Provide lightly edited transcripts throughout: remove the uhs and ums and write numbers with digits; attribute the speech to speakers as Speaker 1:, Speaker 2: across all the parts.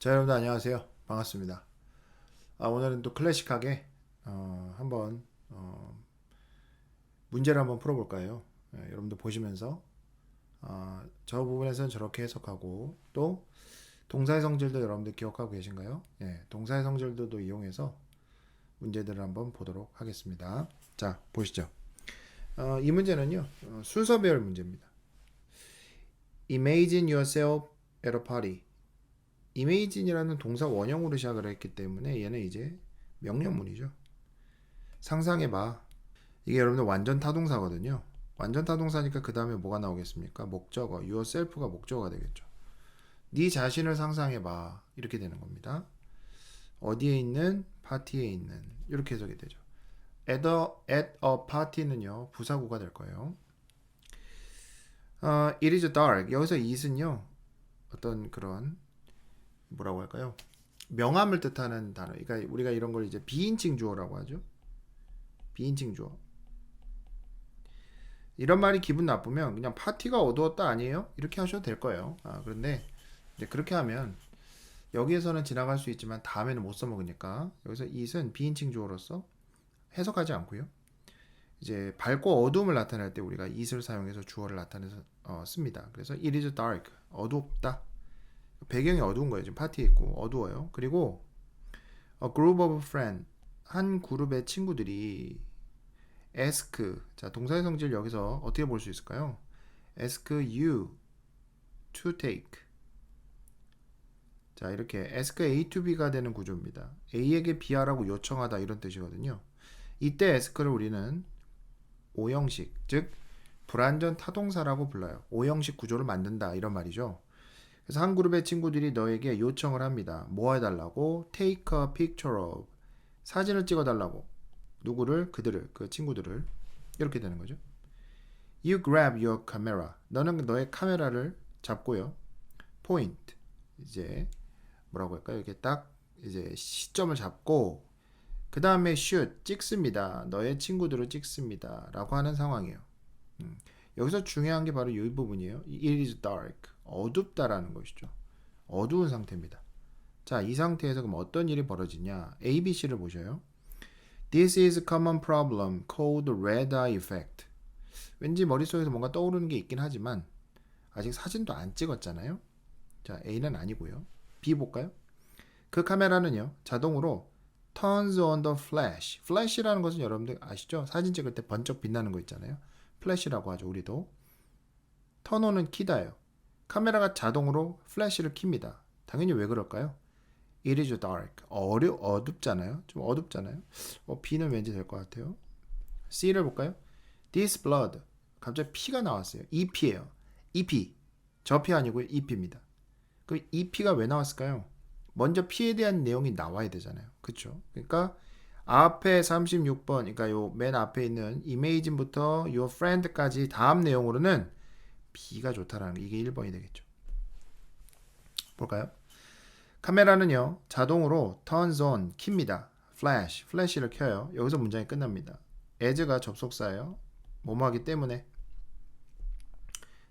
Speaker 1: 자, 여러분들 안녕하세요. 반갑습니다. 오늘은 또 클래식하게 한번 문제를 한번 풀어볼까요? 여러분들 보시면서 저 부분에서는 저렇게 해석하고 또 동사의 성질도 여러분들 기억하고 계신가요? 동사의 성질도 이용해서 문제들을 한번 보도록 하겠습니다. 자, 보시죠. 이 문제는요, 순서 배열 문제입니다. Imagine yourself at a party. imagine이라는 동사 원형으로 시작을 했기 때문에 얘는 이제 명령문이죠. 상상해봐. 이게 여러분들 완전 타동사거든요. 완전 타동사니까 그 다음에 뭐가 나오겠습니까? 목적어, yourself가 목적어가 되겠죠. 네 자신을 상상해봐. 이렇게 되는 겁니다. 어디에 있는? 파티에 있는. 이렇게 해석이 되죠. at a party는요, 부사구가 될 거예요. it is dark. 여기서 it은요, 어떤 그런 뭐라고 할까요? 명함을 뜻하는 단어. 그러니까 우리가 이런 걸 이제 비인칭 주어라고 하죠. 비인칭 주어. 이런 말이 기분 나쁘면 그냥 파티가 어두웠다 아니에요? 이렇게 하셔도 될 거예요. 그런데 이제 그렇게 하면 여기에서는 지나갈 수 있지만 다음에는 못 써먹으니까 여기서 it은 비인칭 주어로서 해석하지 않고요. 이제 밝고 어두움을 나타낼 때 우리가 it을 사용해서 주어를 나타내서 씁니다. 그래서 it is dark. 어둡다. 배경이 어두운 거예요. 지금 파티에 있고 어두워요. 그리고 a group of friends, 한 그룹의 친구들이 ask, 자 동사의 성질 여기서 어떻게 볼 수 있을까요? ask you to take. 자 이렇게 ask A to B가 되는 구조입니다. A에게 B하라고 요청하다 이런 뜻이거든요. 이때 ask를 우리는 오형식, 즉 불완전 타동사라고 불러요. 오형식 구조를 만든다 이런 말이죠. 그래서 한 그룹의 친구들이 너에게 요청을 합니다. 뭐 해달라고? Take a picture of. 사진을 찍어달라고. 누구를? 그들을, 그 친구들을. 이렇게 되는 거죠. You grab your camera. 너는 너의 카메라를 잡고요. Point. 이제 뭐라고 할까요? 이렇게 딱 이제 시점을 잡고 그 다음에 shoot. 찍습니다. 너의 친구들을 찍습니다. 라고 하는 상황이에요. 여기서 중요한 게 바로 이 부분이에요. It is dark. 어둡다라는 것이죠. 어두운 상태입니다. 자, 이 상태에서 그럼 어떤 일이 벌어지냐? A, B, C를 보셔요. This is a common problem called red eye effect. 왠지 머릿속에서 뭔가 떠오르는 게 있긴 하지만 아직 사진도 안 찍었잖아요. 자, A는 아니고요. B 볼까요? 그 카메라는요. 자동으로 turns on the flash. flash라는 것은 여러분들 아시죠? 사진 찍을 때 번쩍 빛나는 거 있잖아요. 플래시라고 하죠. 우리도. 턴온은 키다예요. 카메라가 자동으로 플래시를 킵니다. 당연히 왜 그럴까요? It is dark. 어둡잖아요. 좀 어둡잖아요. B는 왠지 될 것 같아요. C를 볼까요? This blood. 갑자기 P가 나왔어요. EP예요. EP. 저 피 아니고요. EP입니다. 그 EP가 왜 나왔을까요? 먼저 P에 대한 내용이 나와야 되잖아요. 그렇죠? 그러니까 앞에 36번, 그러니까 요 맨 앞에 있는 imagine부터 your friend까지 다음 내용으로는 B가 좋다라는 거, 이게 1번이 되겠죠. 볼까요? 카메라는요, 자동으로 turns on, 킵니다. flash를 켜요. 여기서 문장이 끝납니다. as가 접속사예요. 뭐뭐하기 때문에.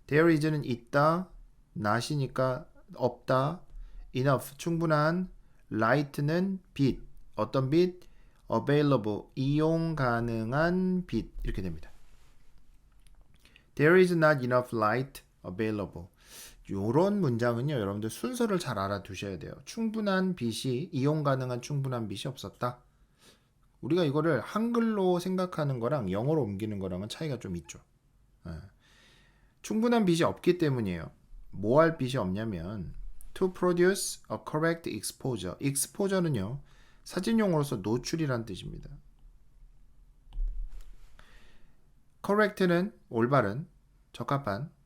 Speaker 1: there is는 있다, not이니까 없다, enough, 충분한, light는 빛, 어떤 빛? available, 이용 가능한 빛, 이렇게 됩니다. There is not enough light available. 이런 문장은요, 여러분들 순서를 잘 알아두셔야 돼요. 충분한 빛이, 이용 가능한 충분한 빛이 없었다. 우리가 이거를 한글로 생각하는 거랑 영어로 옮기는 거랑은 차이가 좀 있죠. 충분한 빛이 없기 때문이에요. 뭐 할 빛이 없냐면 to produce a correct exposure. exposure는요, 사진용어로서 노출이란 뜻입니다. correct는 올바른,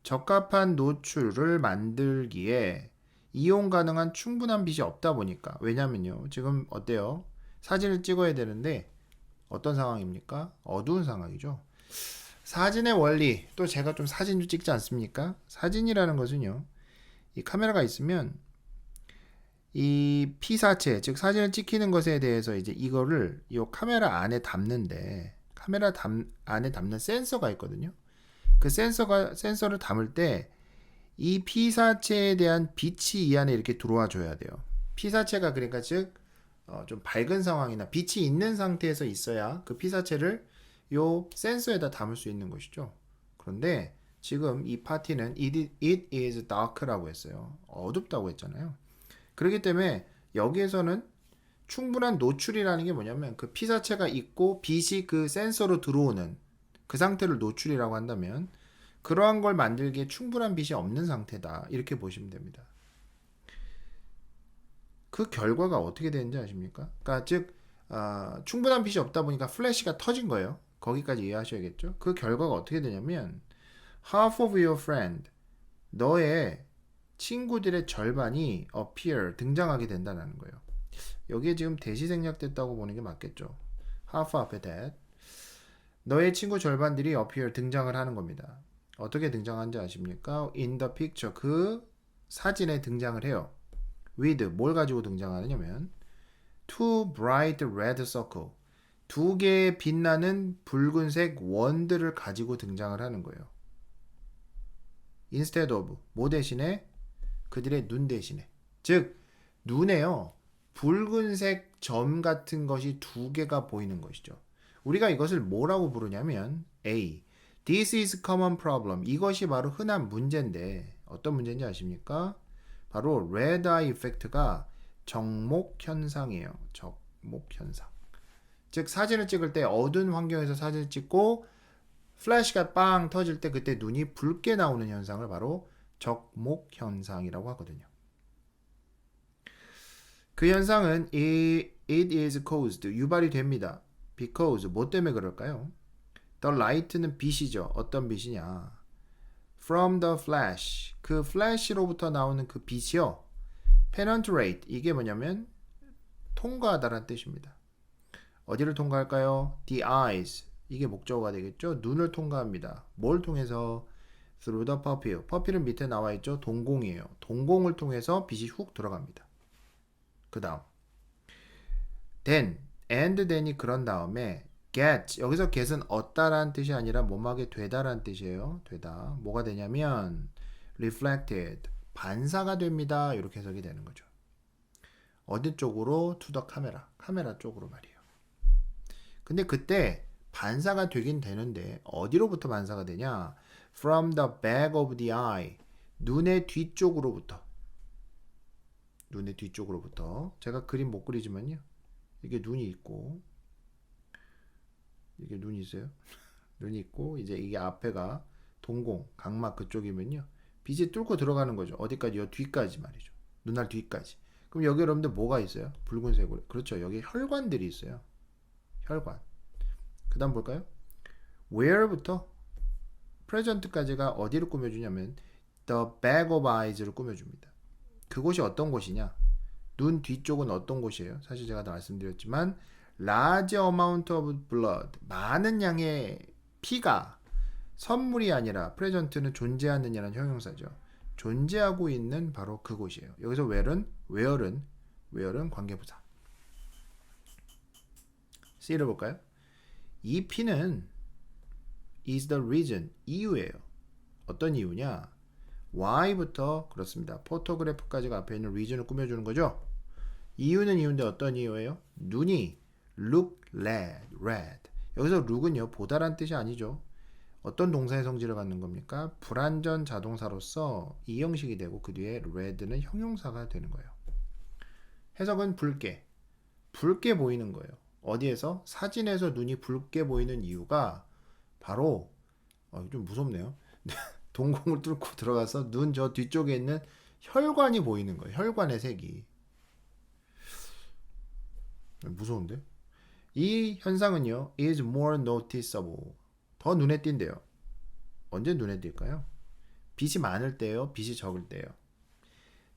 Speaker 1: 적합한 노출을 만들기에 이용 가능한 충분한 빛이 없다 보니까. 왜냐면요, 지금 어때요? 사진을 찍어야 되는데 어떤 상황입니까? 어두운 상황이죠. 사진의 원리, 또 제가 좀 사진도 찍지 않습니까? 사진이라는 것은요, 이 카메라가 있으면 이 피사체, 즉 사진을 찍히는 것에 대해서 이제 이거를 이 카메라 안에 담는데, 안에 담는 센서가 있거든요. 그 센서를 담을 때 이 피사체에 대한 빛이 이 안에 이렇게 들어와 줘야 돼요. 피사체가 그러니까 즉 좀 밝은 상황이나 빛이 있는 상태에서 있어야 그 피사체를 요 센서에다 담을 수 있는 것이죠. 그런데 지금 이 파티는 it is dark라고 했어요. 어둡다고 했잖아요. 그렇기 때문에 여기에서는 충분한 노출이라는 게 뭐냐면 그 피사체가 있고 빛이 그 센서로 들어오는 그 상태를 노출이라고 한다면 그러한 걸 만들기에 충분한 빛이 없는 상태다. 이렇게 보시면 됩니다. 그 결과가 어떻게 되는지 아십니까? 그러니까 즉 충분한 빛이 없다 보니까 플래시가 터진 거예요. 거기까지 이해하셔야겠죠? 그 결과가 어떻게 되냐면 half of your friend 너의 친구들의 절반이 appear 등장하게 된다는 거예요. 여기에 지금 대시 생략됐다고 보는 게 맞겠죠. half 앞에 that 너의 친구 절반들이 appear 등장을 하는 겁니다. 어떻게 등장하는지 아십니까? in the picture 그 사진에 등장을 해요. with 뭘 가지고 등장하느냐면 two bright red circle 두 개의 빛나는 붉은색 원들을 가지고 등장을 하는 거예요. instead of 뭐 대신에 그들의 눈 대신에 즉 눈에요 붉은색 점 같은 것이 두 개가 보이는 것이죠. 우리가 이것을 뭐라고 부르냐면 A This is common problem 이것이 바로 흔한 문제인데 어떤 문제인지 아십니까? 바로 red eye effect가 적목 현상이에요. 적목 현상. 즉 사진을 찍을 때 어두운 환경에서 사진을 찍고 플래시가 빵 터질 때 그때 눈이 붉게 나오는 현상을 바로 적목 현상이라고 하거든요. 그 현상은 it is caused 유발이 됩니다. because 뭐 때문에 그럴까요? The light는 빛이죠. 어떤 빛이냐? From the flash 그 flash로부터 나오는 그 빛이요. penetrate 이게 뭐냐면 통과하다라는 뜻입니다. 어디를 통과할까요? The eyes 이게 목적어가 되겠죠. 눈을 통과합니다. 뭘 통해서? Through the pupil. pupil은 밑에 나와 있죠. 동공이에요. 동공을 통해서 빛이 훅 들어갑니다. 그 다음 then, and then이 그런 다음에 get, 여기서 get은 얻다라는 뜻이 아니라 뭐뭐하게 되다라는 뜻이에요. 되다. 뭐가 되냐면 reflected, 반사가 됩니다. 이렇게 해석이 되는 거죠. 어디 쪽으로? to the camera, 카메라 쪽으로 말이에요. 근데 그때 반사가 되긴 되는데 어디로부터 반사가 되냐? From the back of the eye, 눈의 뒤쪽으로부터. 눈의 뒤쪽으로부터. 제가 그림 못 그리지만요. 이게 눈이 있고 이게 눈이 있어요. 눈이 있고 이제 이게 앞에가 동공, 각막 그쪽이면요. 빛이 뚫고 들어가는 거죠. 어디까지요? 뒤까지 말이죠. 눈알 뒤까지. 그럼 여기 여러분들 뭐가 있어요? 붉은색으로. 그렇죠. 여기 혈관들이 있어요. 혈관. 그 다음 볼까요? where부터 present까지가 어디를 꾸며주냐면 the back of eyes를 꾸며줍니다. 그곳이 어떤 곳이냐? 눈 뒤쪽은 어떤 곳이에요? 사실 제가 다 말씀드렸지만 large amount of blood 많은 양의 피가 선물이 아니라 present는 존재하느냐는 형용사죠. 존재하고 있는 바로 그곳이에요. 여기서 where은 관계부사. C를 볼까요? 이 P는 is the reason, 이유예요. 어떤 이유냐? Y부터 그렇습니다. 포토그래프까지가 앞에 있는 reason을 꾸며주는 거죠. 이유는 이유인데 어떤 이유예요? 눈이 look red. 여기서 look은요 보다란 뜻이 아니죠. 어떤 동사의 성질을 갖는 겁니까? 불완전 자동사로서 이 형식이 되고 그 뒤에 red는 형용사가 되는 거예요. 해석은 붉게 보이는 거예요. 어디에서? 사진에서 눈이 붉게 보이는 이유가 바로 좀 무섭네요. 동공을 뚫고 들어가서 눈 저 뒤쪽에 있는 혈관이 보이는 거예요. 혈관의 색이. 무서운데? 이 현상은요. is more noticeable. 더 눈에 띈대요. 언제 눈에 띌까요? 빛이 많을 때요. 빛이 적을 때요.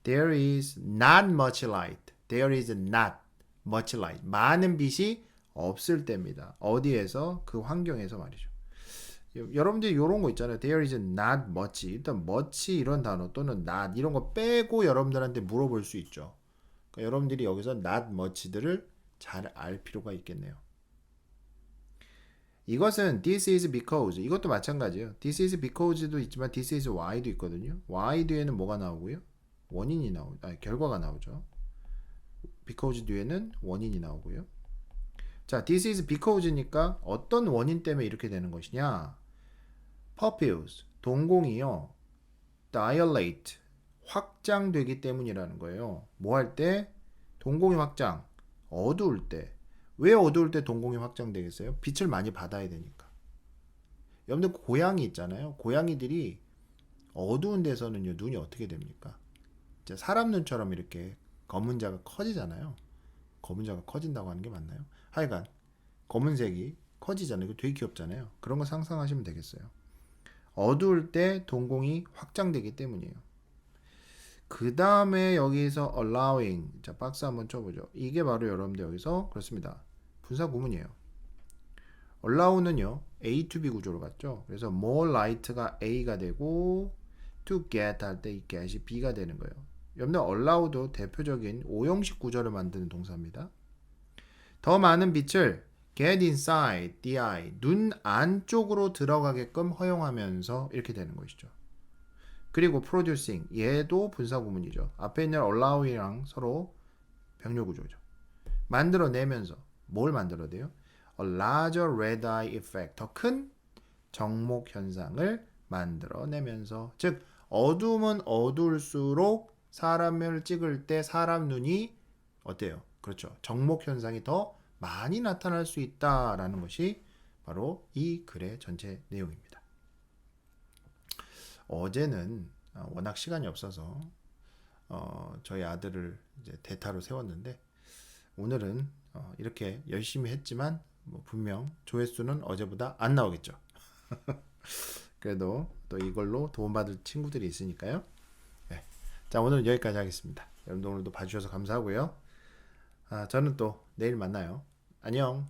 Speaker 1: There is not much light. There is not much light. 많은 빛이 없을 때입니다. 어디에서? 그 환경에서 말이죠. 여러분들 이런 거 있잖아요. There is not much. 일단 much 이런 단어 또는 not 이런 거 빼고 여러분들한테 물어볼 수 있죠. 그러니까 여러분들이 여기서 not much들을 잘 알 필요가 있겠네요. 이것은 this is because 이것도 마찬가지예요. this is because도 있지만 this is why도 있거든요. why 뒤에는 뭐가 나오고요? 원인이 결과가 나오죠. because 뒤에는 원인이 나오고요. 자, this is because니까 어떤 원인 때문에 이렇게 되는 것이냐? pupils, 동공이요. dilate, 확장되기 때문이라는 거예요. 뭐 할 때? 동공이 확장. 어두울 때. 왜 어두울 때 동공이 확장되겠어요? 빛을 많이 받아야 되니까. 여러분들 고양이 있잖아요. 고양이들이 어두운 데서는요, 눈이 어떻게 됩니까? 사람 눈처럼 이렇게 검은자가 커지잖아요. 검은자가 커진다고 하는 게 맞나요? 하여간 검은색이 커지잖아요. 이거 되게 귀엽잖아요. 그런 거 상상하시면 되겠어요. 어두울 때 동공이 확장되기 때문이에요. 그 다음에 여기서 allowing, 자 박스 한번 쳐보죠. 이게 바로 여러분들 여기서 그렇습니다. 분사 구문이에요. allow는요 A to B 구조로 갔죠. 그래서 more light가 A가 되고 to get 할 때 이 get이 B가 되는 거예요. 여러분들 allow도 대표적인 오형식 구조를 만드는 동사입니다. 더 많은 빛을 get inside the eye, 눈 안쪽으로 들어가게끔 허용하면서 이렇게 되는 것이죠. 그리고 producing, 얘도 분사 구문이죠. 앞에 있는 allowing이랑 서로 병렬 구조죠. 만들어내면서 뭘 만들어내요? A larger red eye effect, 더 큰 정목 현상을 만들어내면서, 즉 어두우면 어두울수록 사람을 찍을 때 사람 눈이 어때요? 그렇죠. 정목 현상이 더 많이 나타날 수 있다라는 것이 바로 이 글의 전체 내용입니다. 어제는 워낙 시간이 없어서 저희 아들을 이제 대타로 세웠는데 오늘은 이렇게 열심히 했지만 뭐 분명 조회수는 어제보다 안 나오겠죠. 그래도 또 이걸로 도움받을 친구들이 있으니까요. 네. 자, 오늘은 여기까지 하겠습니다. 여러분들 오늘도 봐주셔서 감사하고요. 저는 또 내일 만나요. 안녕.